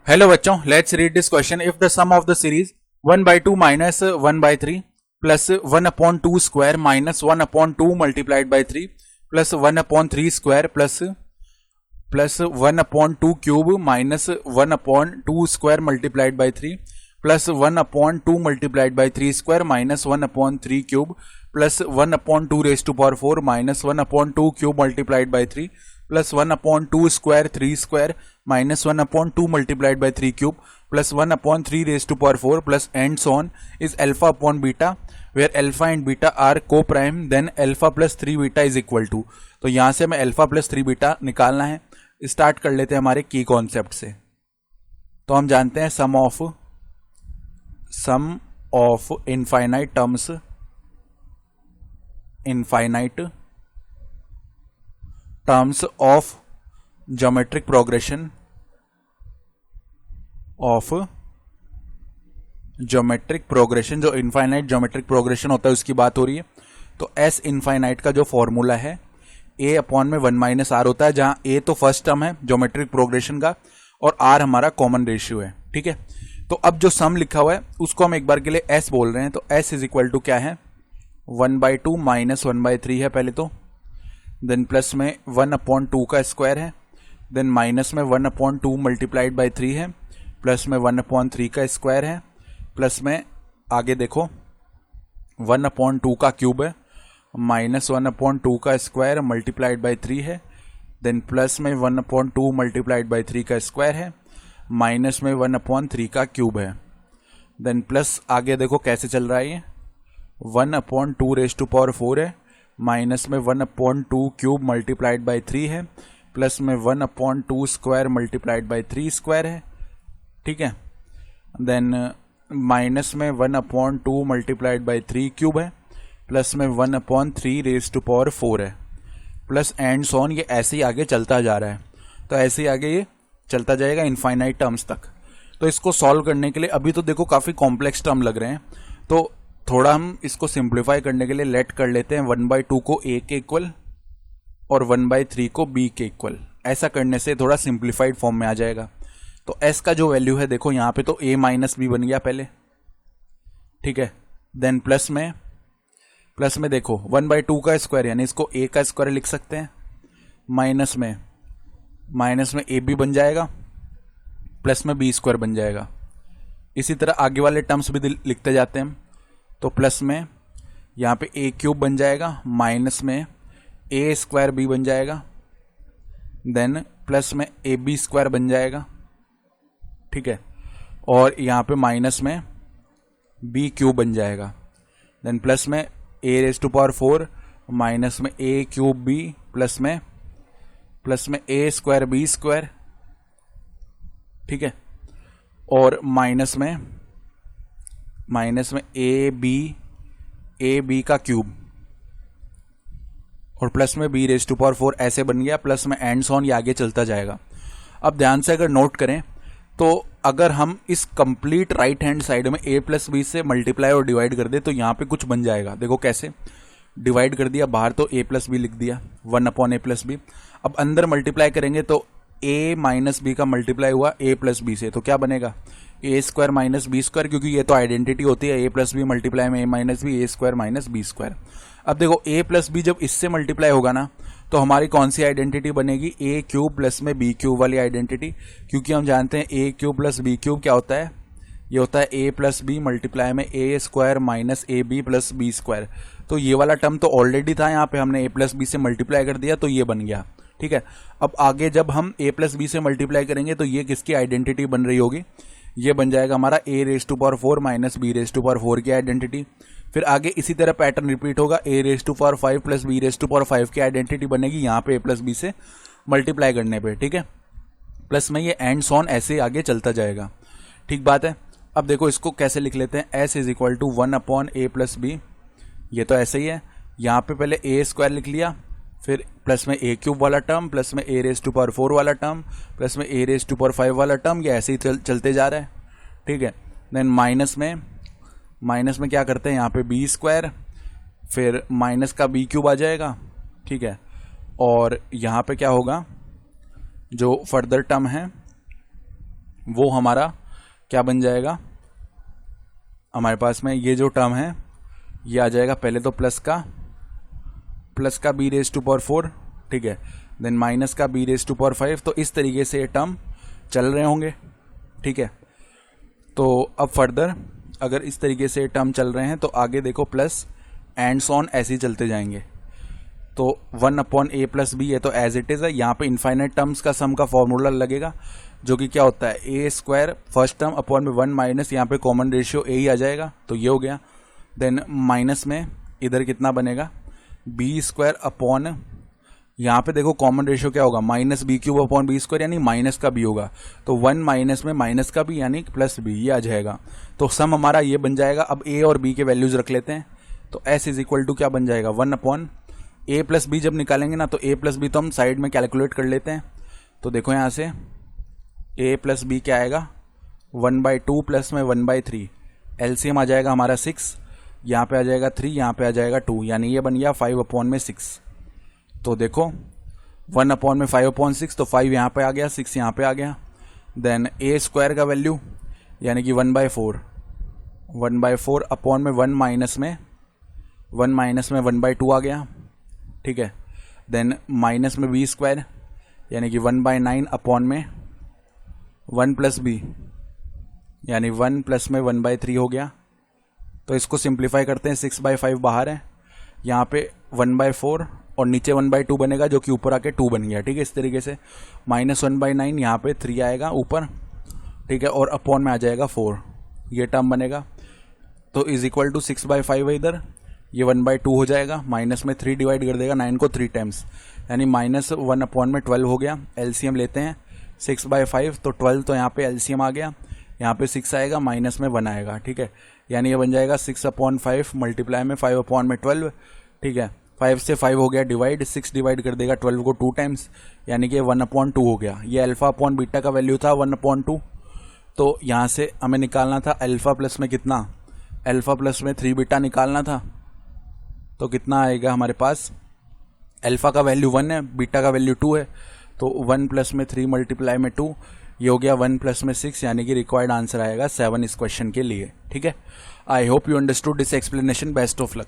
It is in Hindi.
हेलो बच्चों, let's read this question. If the sum of the series 1/2 minus 1/3 plus 1/2 square minus 1/2 multiplied by 3 plus 1/3 square plus 1/2 cube minus 1/2 square multiplied by 3 plus 1/2 multiplied by 3 square minus 1/3 cube plus 1/2 raise to power 4 minus 1/2 cube multiplied by 3 plus 1/2 square 3 square minus 1/2 multiplied by 3 cube plus 1/3 raise to power 4 plus and so on is alpha upon beta where alpha and beta are coprime then alpha plus 3 beta is equal to. तो यहां से हमें अल्फा प्लस 3 बीटा निकालना है। स्टार्ट कर लेते हैं हमारे की कॉन्सेप्ट से। तो हम जानते हैं sum of infinite terms of geometric progression जो इनफाइनाइट ज्योमेट्रिक प्रोग्रेशन होता है उसकी बात हो रही है। तो एस इनफाइनाइट का जो फॉर्मूला है ए अपॉन में 1 माइनस आर होता है, जहां ए तो फर्स्ट टर्म है ज्योमेट्रिक प्रोग्रेशन का और आर हमारा कॉमन रेशियो है। ठीक है, तो अब जो सम लिखा हुआ है उसको हम एक बार के लिए एस बोल रहे हैं। तो एस इज इक्वल टू क्या है, 1/2 माइनस 1/3 है पहले तो, देन प्लस में 1/2 का स्क्वायर है, देन माइनस में 1/2 मल्टीप्लाइड बाई 3 है, प्लस में 1/3 का स्क्वायर है, प्लस में आगे देखो 1/2 का क्यूब है, माइनस 1/2 का स्क्वायर मल्टीप्लाइड बाई 3 है, देन प्लस में 1/2 मल्टीप्लाइड बाई 3 का स्क्वायर है, माइनस में 1/3 का क्यूब है, देन प्लस आगे देखो कैसे चल रहा है ये 1/2 रेज टू पावर 4 है, माइनस में 1/2 क्यूब मल्टीप्लाइड बाई 3 है, प्लस में 1/2 स्क्वायर मल्टीप्लाइड बाई 3 स्क्वायर है। ठीक है, देन माइनस में 1/2 मल्टीप्लाइड बाई 3 क्यूब है, प्लस में 1/3 रेज टू पावर 4 है, प्लस एंड सो ऑन। ये ऐसे ही आगे चलता जा रहा है, तो ऐसे ही आगे ये चलता जाएगा इनफाइनाइट टर्म्स तक। तो इसको सॉल्व करने के लिए अभी तो देखो काफी कॉम्प्लेक्स टर्म लग रहे हैं, तो थोड़ा हम इसको सिंप्लीफाई करने के लिए लेट कर लेते हैं 1/2 को a के इक्वल और 1/3 को b के इक्वल। ऐसा करने से थोड़ा सिंप्लीफाइड फॉर्म में आ जाएगा। तो s का जो वैल्यू है देखो यहाँ पे तो a माइनस b बन गया पहले। ठीक है, देन प्लस में देखो 1/2 का स्क्वायर यानी इसको a का स्क्वायर लिख सकते हैं, माइनस में ab बन जाएगा, प्लस में b स्क्वायर बन जाएगा। इसी तरह आगे वाले टर्म्स भी लिखते जाते हैं। तो प्लस में यहाँ पे a क्यूब बन जाएगा, माइनस में a स्क्वायर b बन जाएगा, देन प्लस में ab स्क्वायर बन जाएगा। ठीक है, और यहाँ पे माइनस में b क्यूब बन जाएगा, देन प्लस में a raise to power 4 minus में a क्यूब b प्लस में a स्क्वायर b स्क्वायर। ठीक है, और माइनस में ए बी का क्यूब और प्लस में b रेज टू पावर 4 ऐसे बन गया, प्लस में एंड सॉन ये आगे चलता जाएगा। अब ध्यान से अगर नोट करें तो अगर हम इस कंप्लीट राइट हैंड साइड में a प्लस बी से मल्टीप्लाई और डिवाइड कर दे तो यहाँ पे कुछ बन जाएगा। देखो कैसे डिवाइड कर दिया, बाहर तो a प्लस बी लिख दिया 1/a प्लस बी। अब अंदर मल्टीप्लाई करेंगे तो a माइनस बी का मल्टीप्लाई हुआ a प्लस बी से, तो क्या बनेगा a square minus B square, क्योंकि ये तो आइडेंटिटी होती है a प्लस बी मल्टीप्लाई में a minus B, a square minus B square. अब देखो a प्लस बी जब इससे मल्टीप्लाई होगा ना तो हमारी कौन सी आइडेंटिटी बनेगी, a क्यूब प्लस में b क्यूब वाली आइडेंटिटी, क्योंकि हम जानते हैं a cube plus b cube क्या होता है, ये होता है a प्लस बी मल्टीप्लाई में a square minus A B plus B square. तो ये वाला टर्म तो ऑलरेडी था, यहाँ पे हमने a प्लस बी से मल्टीप्लाई कर दिया तो ये बन गया। ठीक है, अब आगे जब हम a प्लस बी से मल्टीप्लाई करेंगे तो ये किसकी आइडेंटिटी बन रही होगी, ये बन जाएगा हमारा a raise to power 4 minus b raise to power 4 की आइडेंटिटी। फिर आगे इसी तरह पैटर्न रिपीट होगा, a raise to power 5 plus b raise to power 5 की आइडेंटिटी बनेगी यहाँ पे a प्लस बी से मल्टीप्लाई करने पे। ठीक है, प्लस में ये एंड सॉन ऐसे आगे चलता जाएगा। ठीक बात है। अब देखो इसको कैसे लिख लेते हैं, s is equal to 1/a plus B. ये तो ऐसे ही है, यहाँ पे पहले a स्क्वायर लिख लिया, फिर प्लस में a क्यूब वाला टर्म, प्लस में a रेज टू पावर 4 वाला टर्म, प्लस में a रेज टू पावर 5 वाला टर्म, ये ऐसे ही चलते जा रहा है। ठीक है, देन माइनस में क्या करते हैं, यहाँ पे b स्क्वायर, फिर माइनस का b क्यूब आ जाएगा। ठीक है, और यहाँ पे क्या होगा, जो फर्दर टर्म है वो हमारा क्या बन जाएगा, हमारे पास में ये जो टर्म है ये आ जाएगा पहले तो प्लस का बी रेज टू पावर 4, ठीक है, देन माइनस का बी रेज टू पावर 5। तो इस तरीके से ये टर्म चल रहे होंगे, ठीक है। तो अब फर्दर अगर इस तरीके से टर्म चल रहे हैं तो आगे देखो प्लस एंड सॉन ऐसे ही चलते जाएंगे। तो 1/a प्लस बी है तो एज इट इज़ है। यहाँ पे इनफाइनाइट टर्म्स का सम का फॉर्मूला लगेगा जो कि क्या होता है ए स्क्वायर फर्स्ट टर्म अपॉन में 1 माइनस, यहाँ पे कॉमन रेशियो ए ही आ जाएगा तो ये हो गया। देन माइनस में इधर कितना बनेगा बी स्क्वायर अपॉन, यहाँ पे देखो कॉमन रेशियो क्या होगा minus B cube upon B square यानी माइनस का बी होगा, तो 1 माइनस में माइनस का बी यानी प्लस बी, ये आ जाएगा। तो सम हमारा ये बन जाएगा। अब ए और बी के वैल्यूज रख लेते हैं तो एस इज इक्वल टू क्या बन जाएगा 1/a प्लस बी। जब निकालेंगे ना तो a प्लस बी तो हम साइड में कैलकुलेट कर लेते हैं। तो देखो यहाँ से a प्लस बी क्या आएगा 1/2 प्लस में 1/3, एलसीएम आ जाएगा हमारा 6, यहाँ पे आ जाएगा 3, यहाँ पे आ जाएगा 2, यानी ये बन गया 5/6। तो देखो 1/5/6 तो 5 यहाँ पे आ गया, 6 यहाँ पे आ गया। देन a स्क्वायर का वैल्यू यानी कि 1/4 अपॉन में 1 माइनस में 1/2 आ गया, ठीक है। देन माइनस में बी स्क्वायर यानी कि 1/9 अपॉन में 1 प्लस बी यानी 1 प्लस में 1/3 हो गया। तो इसको सिंप्लीफाई करते हैं, 6/5 बाहर है, यहाँ पे 1/4 और नीचे 1/2 बनेगा जो कि ऊपर आके 2 बन गया, ठीक है। इस तरीके से माइनस 1/9 यहाँ पे 3 आएगा ऊपर, ठीक है, और अपॉन में आ जाएगा 4, ये टर्म बनेगा। तो इज इक्वल टू 6/5 है इधर, ये 1/2 हो जाएगा, माइनस में 3 डिवाइड कर देगा 9 को 3 टाइम्स यानी -1/12 हो गया। एलसीएम लेते हैं 6/5 तो 12, तो यहाँ पे एलसीएम आ गया, यहाँ पे 6 आएगा, माइनस में 1 आएगा, ठीक है, यानी ये बन जाएगा 6/5 मल्टीप्लाई में 5/12, ठीक है। 5 से 5 हो गया डिवाइड, 6 डिवाइड कर देगा 12 को 2 टाइम्स यानी कि 1/2 हो गया। ये अल्फा अपॉन बीटा का वैल्यू था 1/2। तो यहाँ से हमें निकालना था अल्फा प्लस में कितना, अल्फा प्लस में 3 बीटा निकालना था। तो कितना आएगा हमारे पास, अल्फा का वैल्यू 1 है, बीटा का वैल्यू 2 है, तो 1 प्लस में 3 मल्टीप्लाई में 2, ये हो गया 1 प्लस में 6 यानी कि रिक्वायर्ड आंसर आएगा 7 इस क्वेश्चन के लिए, ठीक है। I hope you understood this explanation. Best of luck.